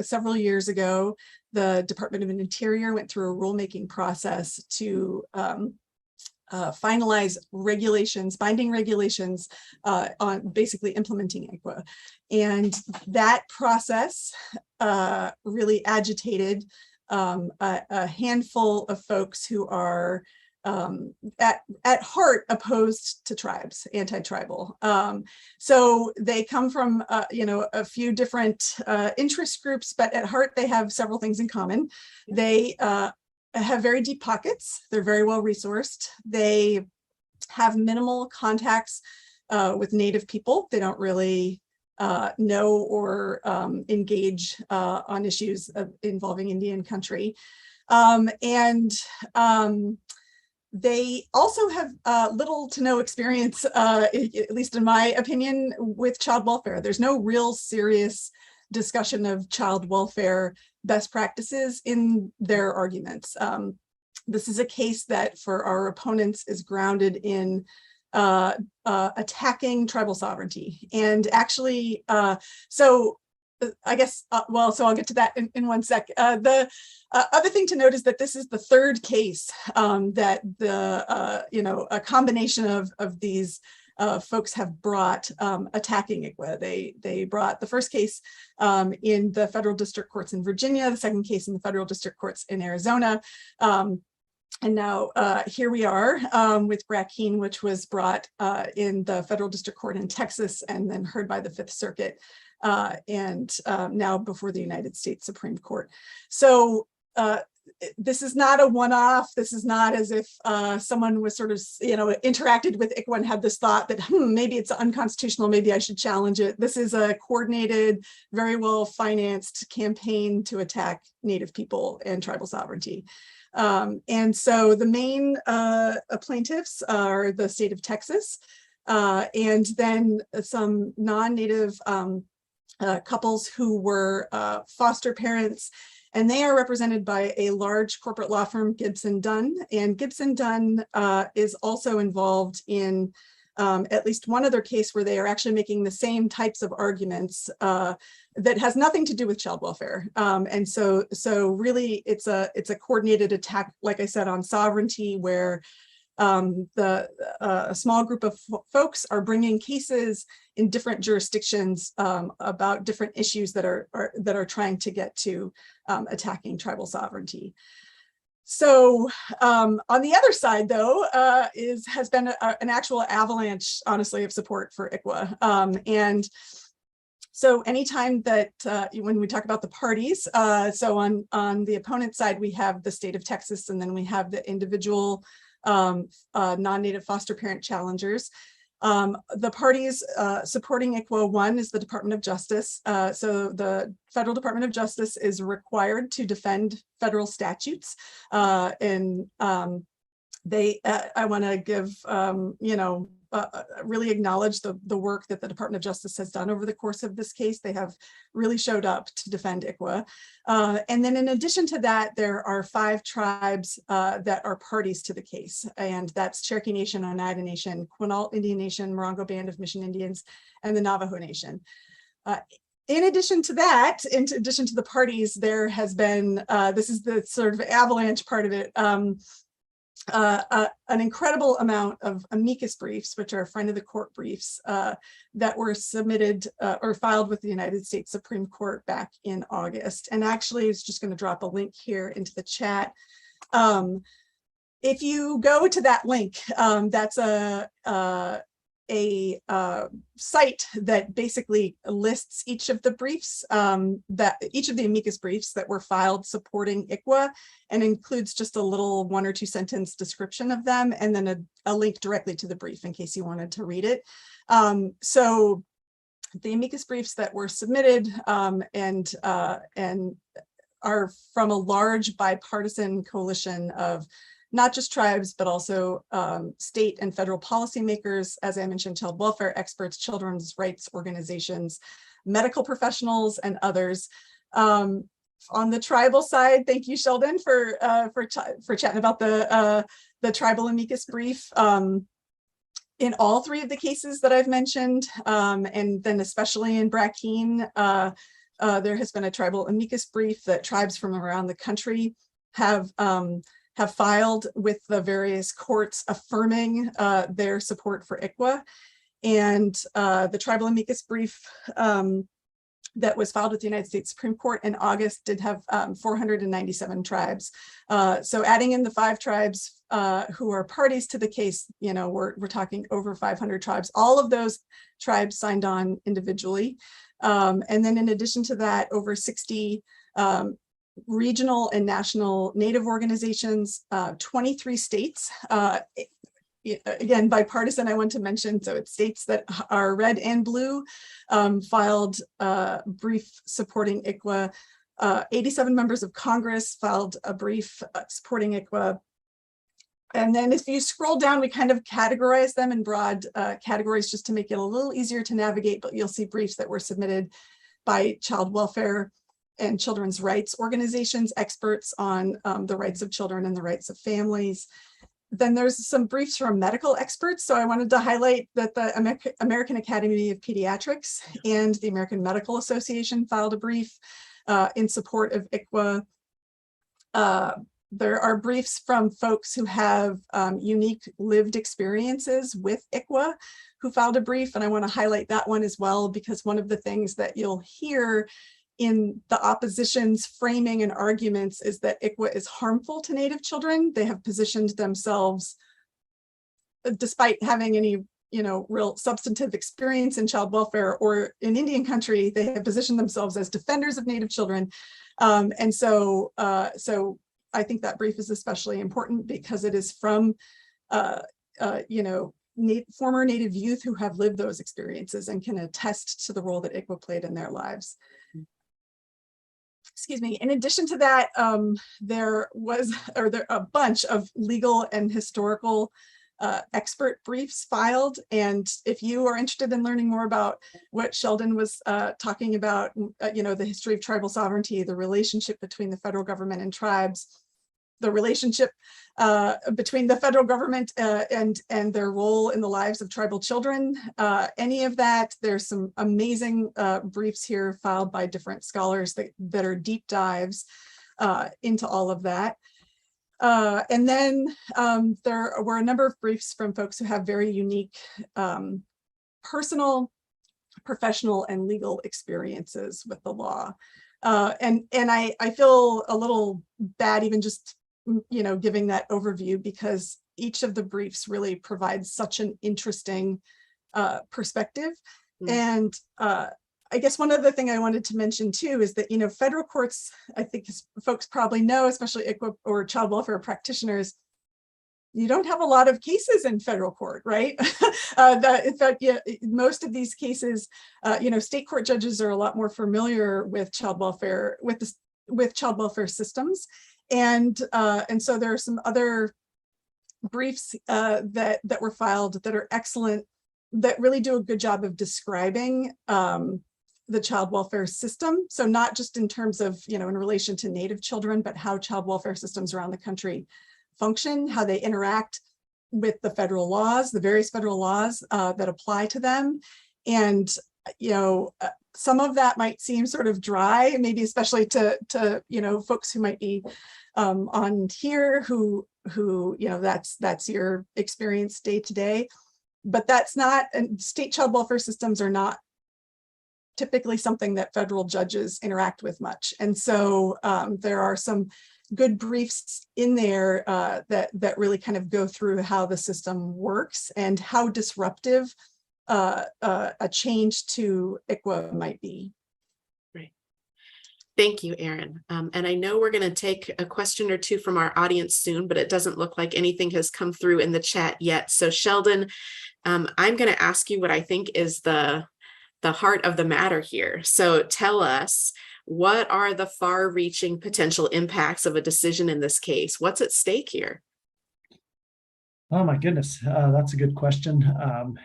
several years ago, the Department of Interior went through a rulemaking process to finalize regulations, binding regulations on basically implementing ICWA. And that process really agitated a handful of folks who are at heart opposed to tribes, anti-tribal. So they come from a few different interest groups, but at heart they have several things in common. They have very deep pockets. They're very well resourced. They have minimal contacts with Native people. They don't really know or engage on issues involving Indian country. They also have little to no experience, at least in my opinion, with child welfare. There's no real serious discussion of child welfare best practices in their arguments. This is a case that for our opponents is grounded in attacking tribal sovereignty. And actually, so I guess, so I'll get to that in one sec. The other thing to note is that this is the third case that a combination of these folks have brought attacking ICWA. They brought the first case in the federal district courts in Virginia, the second case in the federal district courts in Arizona. And now here we are with Brackeen, which was brought in the federal district court in Texas and then heard by the Fifth Circuit and now before the United States Supreme Court. So this is not a one-off. This is not as if someone was sort of, interacted with ICWA and had this thought that maybe it's unconstitutional, maybe I should challenge it. This is a coordinated, very well-financed campaign to attack Native people and tribal sovereignty. And so the main plaintiffs are the state of Texas, and then some non-Native couples who were foster parents, and they are represented by a large corporate law firm, Gibson Dunn. And Gibson Dunn is also involved in at least one other case where they are actually making the same types of arguments that has nothing to do with child welfare. And so really it's a coordinated attack, like I said, on sovereignty, where a small group of folks are bringing cases in different jurisdictions about different issues that are trying to get to attacking tribal sovereignty. So on the other side, though, has been an actual avalanche, honestly, of support for ICWA. And so anytime that when we talk about the parties, so on the opponent side, we have the state of Texas, and then we have the individual non-Native foster parent challengers. The parties supporting ICWA, one is the Department of Justice. So the Federal Department of Justice is required to defend federal statutes. And I want to give, really acknowledge the work that the Department of Justice has done over the course of this case. They have really showed up to defend ICWA. And then in addition to that, there are 5 tribes that are parties to the case. And that's Cherokee Nation, Oneida Nation, Quinault Indian Nation, Morongo Band of Mission Indians, and the Navajo Nation. In addition to that, in addition to the parties, there has been, this is the sort of avalanche part of it, an incredible amount of amicus briefs, which are friend of the court briefs, that were submitted or filed with the United States Supreme Court back in August. And actually, I was just going to drop a link here into the chat. If you go to that link, that's a site that basically lists each of the briefs, each of the amicus briefs that were filed supporting ICWA, and includes just a little 1 or 2 sentence description of them, and then a link directly to the brief in case you wanted to read it. So the amicus briefs that were submitted and are from a large bipartisan coalition of not just tribes, but also state and federal policymakers, as I mentioned, child welfare experts, children's rights organizations, medical professionals, and others. On the tribal side, thank you, Sheldon, for chatting about the tribal amicus brief. In all 3 of the cases that I've mentioned, and then especially in Brackeen, there has been a tribal amicus brief that tribes from around the country have have filed with the various courts affirming their support for ICWA. And the tribal amicus brief that was filed with the United States Supreme Court in August did have 497 tribes. So adding in the 5 tribes who are parties to the case, we're talking over 500 tribes. All of those tribes signed on individually. And then in addition to that, over 60 regional and national Native organizations, 23 states, again, bipartisan, I want to mention, so it's states that are red and blue, filed a brief supporting ICWA. 87 members of Congress filed a brief supporting ICWA. And then if you scroll down, we kind of categorize them in broad categories just to make it a little easier to navigate, but you'll see briefs that were submitted by child welfare and children's rights organizations, experts on the rights of children and the rights of families. Then there's some briefs from medical experts. So I wanted to highlight that the American Academy of Pediatrics and the American Medical Association filed a brief in support of ICWA. There are briefs from folks who have unique lived experiences with ICWA who filed a brief, and I want to highlight that one as well, because one of the things that you'll hear in the opposition's framing and arguments is that ICWA is harmful to Native children. They have positioned themselves, despite having any real substantive experience in child welfare or in Indian country, they have positioned themselves as defenders of Native children. And so I think that brief is especially important because it is from former Native youth who have lived those experiences and can attest to the role that ICWA played in their lives. Excuse me. In addition to that, there are a bunch of legal and historical expert briefs filed. And if you are interested in learning more about what Sheldon was talking about, the history of tribal sovereignty, the relationship between the federal government and tribes, the relationship between the federal government and their role in the lives of tribal children, any of that, there's some amazing briefs here filed by different scholars that are deep dives into all of that. And then there were a number of briefs from folks who have very unique personal, professional, and legal experiences with the law. And I feel a little bad even just giving that overview, because each of the briefs really provides such an interesting perspective. And I guess one other thing I wanted to mention too is that, federal courts, I think as folks probably know, especially ICWA or child welfare practitioners, you don't have a lot of cases in federal court, right? In fact, most of these cases, state court judges are a lot more familiar with child welfare, with child welfare systems. And so there are some other briefs that were filed that are excellent, that really do a good job of describing the child welfare system. So not just in terms of, in relation to Native children, but how child welfare systems around the country function, how they interact with the federal laws, the various federal laws that apply to them. And, some of that might seem sort of dry, maybe especially to folks who might be on here who that's your experience day to day. But that's not, and state child welfare systems are not typically something that federal judges interact with much. And so there are some good briefs in there that really kind of go through how the system works and how disruptive a change to ICWA might be. Right. Thank you, Erin. And I know we're going to take a question or two from our audience soon, but it doesn't look like anything has come through in the chat yet. So Sheldon, I'm going to ask you what I think is the heart of the matter here. So tell us, what are the far-reaching potential impacts of a decision in this case? What's at stake here? Oh my goodness, that's a good question.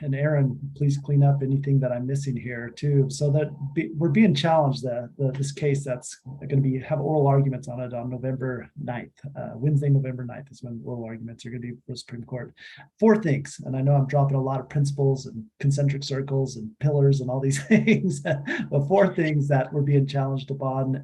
And Erin, please clean up anything that I'm missing here too. So that we're being challenged. This case that's going to have oral arguments on it on November 9th. Wednesday, November 9th is when oral arguments are going to be for the Supreme Court. 4 things, and I know I'm dropping a lot of principles and concentric circles and pillars and all these things, but 4 things that we're being challenged upon.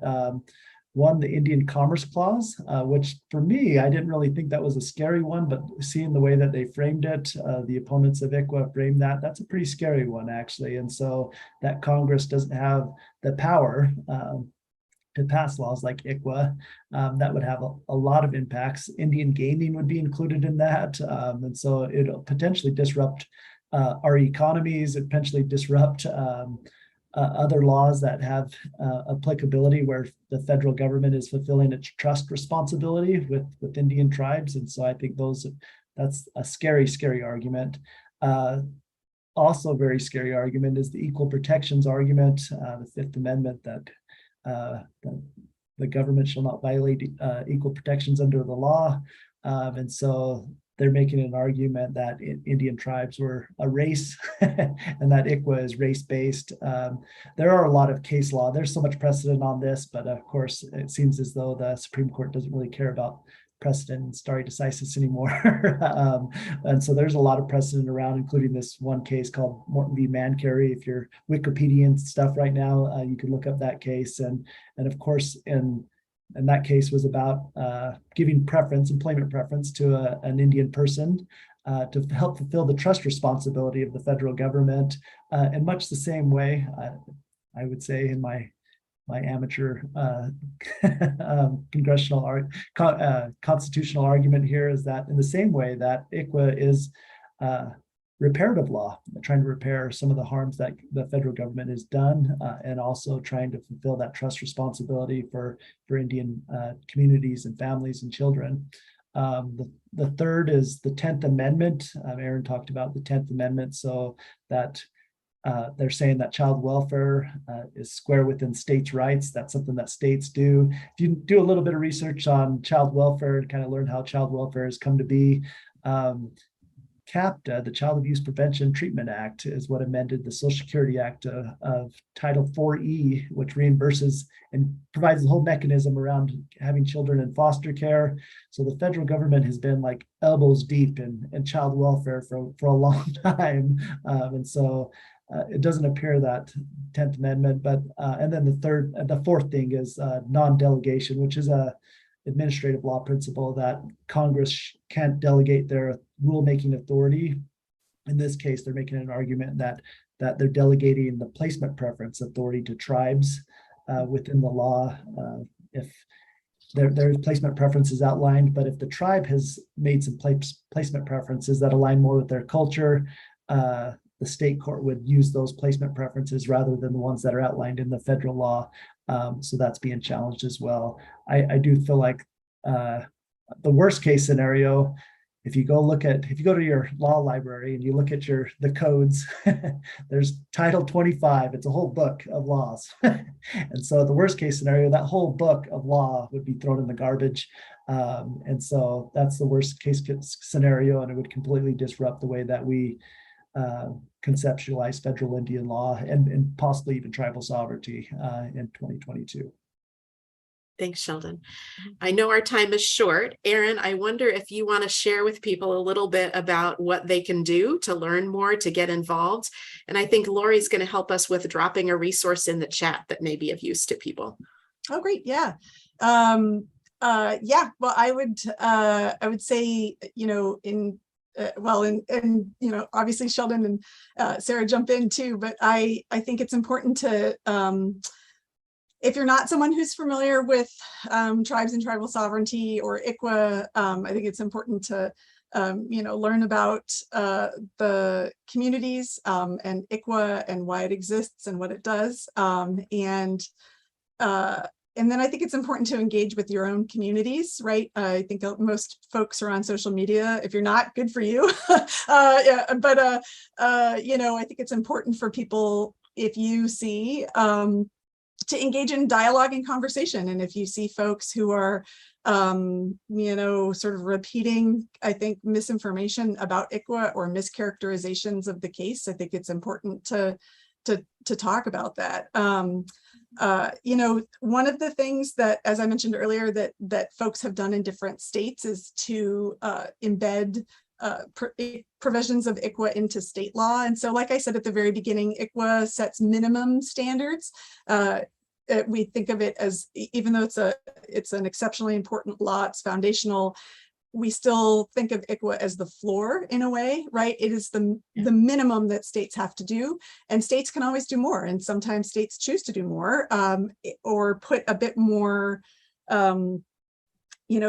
One, the Indian Commerce Clause, which for me, I didn't really think that was a scary one, but seeing the way that they framed it, the opponents of ICWA framed that, that's a pretty scary one, actually. And so that Congress doesn't have the power to pass laws like ICWA, that would have a lot of impacts. Indian gaming would be included in that. And so it'll potentially disrupt our economies, and potentially disrupt other laws that have applicability where the federal government is fulfilling its trust responsibility with Indian tribes. And so I think that's a scary, scary argument. Also very scary argument is the equal protections argument, the Fifth Amendment, that the government shall not violate equal protections under the law. And so they're making an argument that Indian tribes were a race and that ICWA is race-based. There are a lot of case law. There's so much precedent on this, but of course, it seems as though the Supreme Court doesn't really care about precedent and stare decisis anymore. And so there's a lot of precedent around, including this one case called Morton v. Mancarry. If you're Wikipediaing stuff right now, you can look up that case. And of course, and that case was about giving employment preference to an Indian person to help fulfill the trust responsibility of the federal government in much the same way, I would say, in my amateur constitutional argument here is that in the same way that ICWA is reparative law, trying to repair some of the harms that the federal government has done, and also trying to fulfill that trust responsibility for Indian communities and families and children. The third is the 10th Amendment. Erin talked about the 10th Amendment, so that they're saying that child welfare is square within states' rights. That's something that states do. If you do a little bit of research on child welfare and kind of learn how child welfare has come to be, CAPTA, the Child Abuse Prevention Treatment Act, is what amended the Social Security Act of Title 4E, which reimburses and provides a whole mechanism around having children in foster care. So the federal government has been like elbows deep in child welfare for a long time. And so it doesn't appear that 10th Amendment, but and then the fourth thing is non-delegation, which is a administrative law principle that Congress can't delegate their rulemaking authority. In this case, they're making an argument that they're delegating the placement preference authority to tribes within the law. If their placement preferences outlined, but if the tribe has made some placement preferences that align more with their culture, the state court would use those placement preferences rather than the ones that are outlined in the federal law. So that's being challenged as well. I do feel like the worst case scenario, if you go to your law library and you look at the codes, there's Title 25. It's a whole book of laws. And so the worst case scenario, that whole book of law would be thrown in the garbage. And so that's the worst case scenario, and it would completely disrupt the way that we conceptualize federal Indian law and possibly even tribal sovereignty in 2022. Thanks, Sheldon. I know our time is short. Erin, I wonder if you want to share with people a little bit about what they can do to learn more, to get involved. And I think Lori's going to help us with dropping a resource in the chat that may be of use to people. Oh, great. Yeah. Well, I would say, obviously Sheldon and Sarah jump in too, but I think it's important to, if you're not someone who's familiar with tribes and tribal sovereignty or ICWA, I think it's important to, learn about the communities and ICWA and why it exists and what it does. And then I think it's important to engage with your own communities, right? I think most folks are on social media. If you're not, good for you. I think it's important for people, if you see, to engage in dialogue and conversation. And if you see folks who are, sort of repeating, I think, misinformation about ICWA or mischaracterizations of the case, I think it's important to talk about that. One of the things that, as I mentioned earlier, that folks have done in different states is to embed provisions of ICWA into state law. And so, like I said at the very beginning, ICWA sets minimum standards. we think of it as, even though it's an exceptionally important law, it's foundational, we still think of ICWA as the floor in a way, right? It is the minimum that states have to do, and states can always do more. And sometimes states choose to do more, or put a bit more,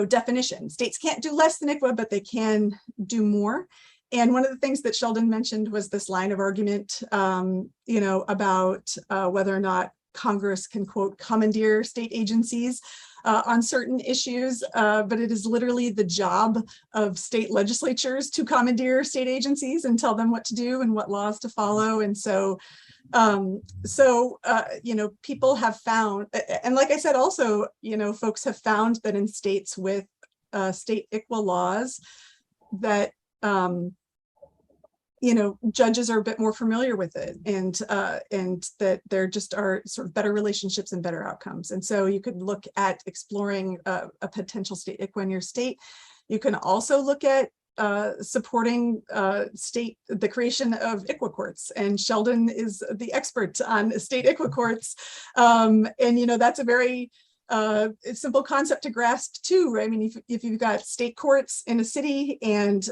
definition. States can't do less than ICWA, but they can do more. And one of the things that Sheldon mentioned was this line of argument, about whether or not Congress can, quote, commandeer state agencies on certain issues, but it is literally the job of state legislatures to commandeer state agencies and tell them what to do and what laws to follow. And so, people have found, and like I said, also, folks have found that in states with state ICWA laws that, judges are a bit more familiar with it, and that there just are sort of better relationships and better outcomes. And so you could look at exploring a potential state ICWA in your state. You can also look at supporting the creation of ICWA courts, and Sheldon is the expert on state ICWA courts. And that's a very simple concept to grasp too, right? I mean, if you've got state courts in a city, and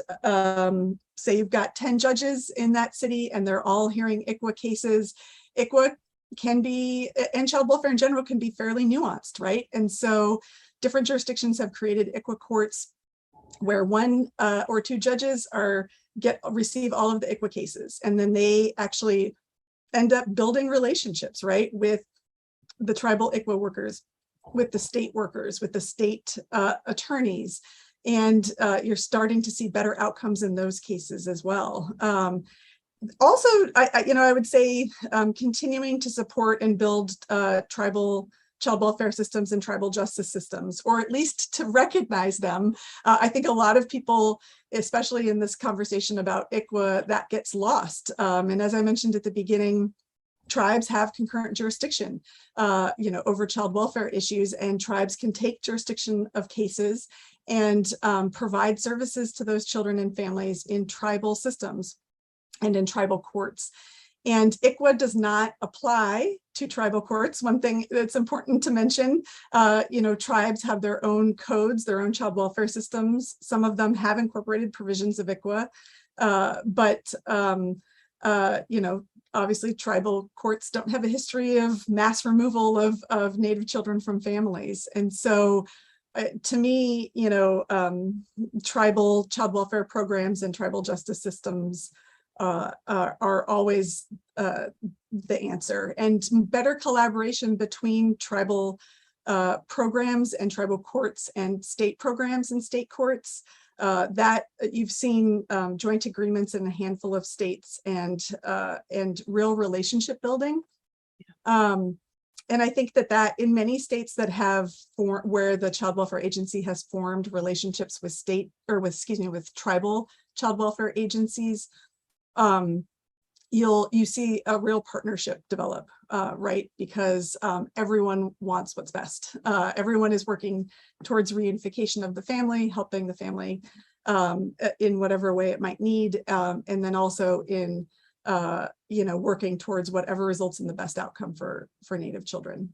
say you've got 10 judges in that city and they're all hearing ICWA cases, ICWA can be, and child welfare in general, can be fairly nuanced, right? And so different jurisdictions have created ICWA courts where one or two judges receive all of the ICWA cases, and then they actually end up building relationships, right, with the tribal ICWA workers, with the state workers, with the state attorneys, and you're starting to see better outcomes in those cases as well. Also, I would say continuing to support and build tribal child welfare systems and tribal justice systems, or at least to recognize them. I think a lot of people, especially in this conversation about ICWA, that gets lost. And as I mentioned at the beginning, tribes have concurrent jurisdiction, over child welfare issues, and tribes can take jurisdiction of cases and provide services to those children and families in tribal systems and in tribal courts. And ICWA does not apply to tribal courts. One thing that's important to mention, tribes have their own codes, their own child welfare systems. Some of them have incorporated provisions of ICWA, but obviously tribal courts don't have a history of mass removal of Native children from families. And so to me, tribal child welfare programs and tribal justice systems are always the answer, and better collaboration between tribal programs and tribal courts and state programs and state courts. That you've seen joint agreements in a handful of states, and real relationship building. And I think that in many states that have where the Child Welfare Agency has formed relationships with with tribal child welfare agencies, you see a real partnership develop, right? Because everyone wants what's best. Everyone is working towards reunification of the family, helping the family in whatever way it might need, and then also in working towards whatever results in the best outcome for Native children.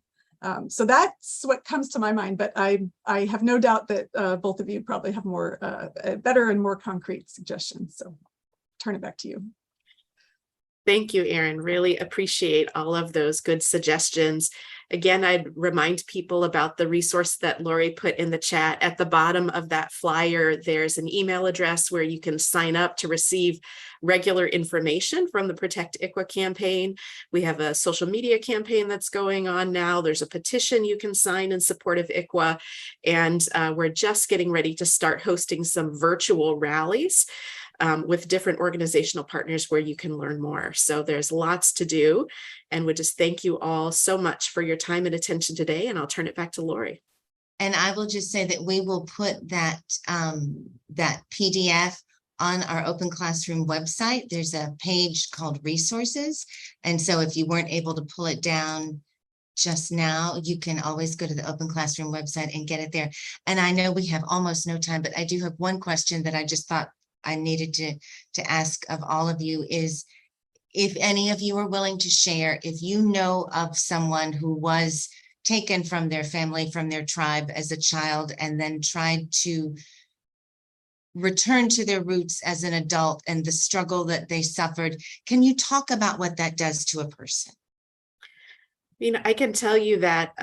So that's what comes to my mind, but I have no doubt that both of you probably have more better and more concrete suggestions. So turn it back to you. Thank you, Erin. Really appreciate all of those good suggestions. Again, I'd remind people about the resource that Lori put in the chat. At the bottom of that flyer, there's an email address where you can sign up to receive regular information from the Protect ICWA campaign. We have a social media campaign that's going on now. There's a petition you can sign in support of ICWA. And we're just getting ready to start hosting some virtual rallies with different organizational partners where you can learn more. So there's lots to do, and would just thank you all so much for your time and attention today. And I'll turn it back to Lori. And I will just say that we will put that PDF on our Open Classroom website. There's a page called Resources. And so if you weren't able to pull it down just now, you can always go to the Open Classroom website and get it there. And I know we have almost no time, but I do have one question that I just thought I needed to ask of all of you is, if any of you are willing to share, if you know of someone who was taken from their family, from their tribe as a child, and then tried to return to their roots as an adult and the struggle that they suffered, can you talk about what that does to a person? I can tell you that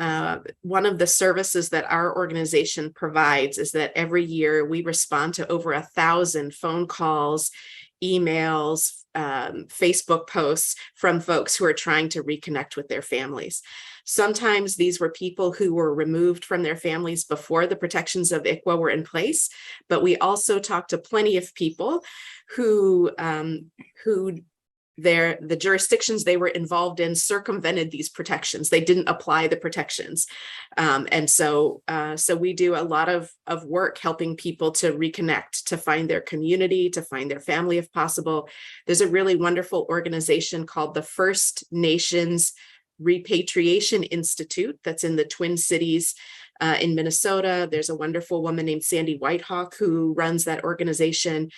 one of the services that our organization provides is that every year we respond to over 1,000 phone calls, emails, Facebook posts from folks who are trying to reconnect with their families. Sometimes these were people who were removed from their families before the protections of ICWA were in place, but we also talked to plenty of people who the jurisdictions they were involved in circumvented these protections. They didn't apply the protections. And so we do a lot of work helping people to reconnect, to find their community, to find their family if possible. There's a really wonderful organization called the First Nations Repatriation Institute that's in the Twin Cities in Minnesota. There's a wonderful woman named Sandy Whitehawk who runs that organization.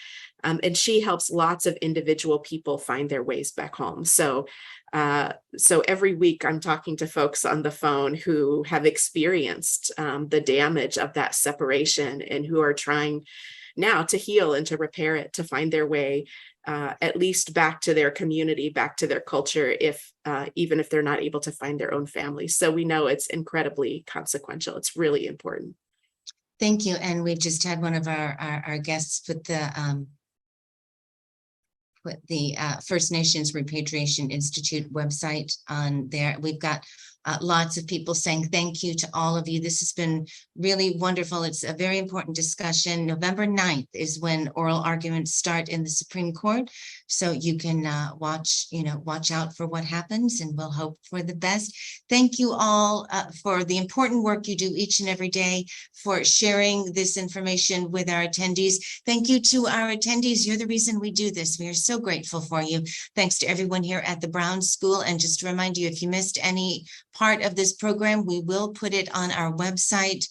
And she helps lots of individual people find their ways back home. So every week I'm talking to folks on the phone who have experienced the damage of that separation and who are trying now to heal and to repair it, to find their way at least back to their community, back to their culture, even if they're not able to find their own family. So we know it's incredibly consequential. It's really important. Thank you. And we've just had one of our guests put the First Nations Repatriation Institute website on there. We've got lots of people saying thank you to all of you. This has been really wonderful. It's a very important discussion. November 9th is when oral arguments start in the Supreme Court. So you can watch out for what happens, and we'll hope for the best. Thank you all for the important work you do each and every day, for sharing this information with our attendees. Thank you to our attendees. You're the reason we do this. We are so grateful for you. Thanks to everyone here at the Brown School. And just to remind you, if you missed any part of this program, we will put it on our website.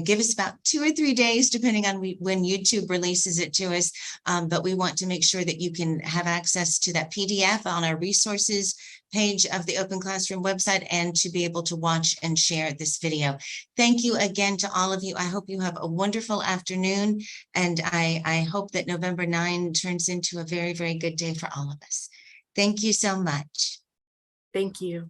Give us about 2 or 3 days, depending on when YouTube releases it to us. But we want to make sure that you can have access to that PDF on our resources page of the Open Classroom website, and to be able to watch and share this video. Thank you again to all of you. I hope you have a wonderful afternoon, and I hope that November 9 turns into a very, very good day for all of us. Thank you so much. Thank you.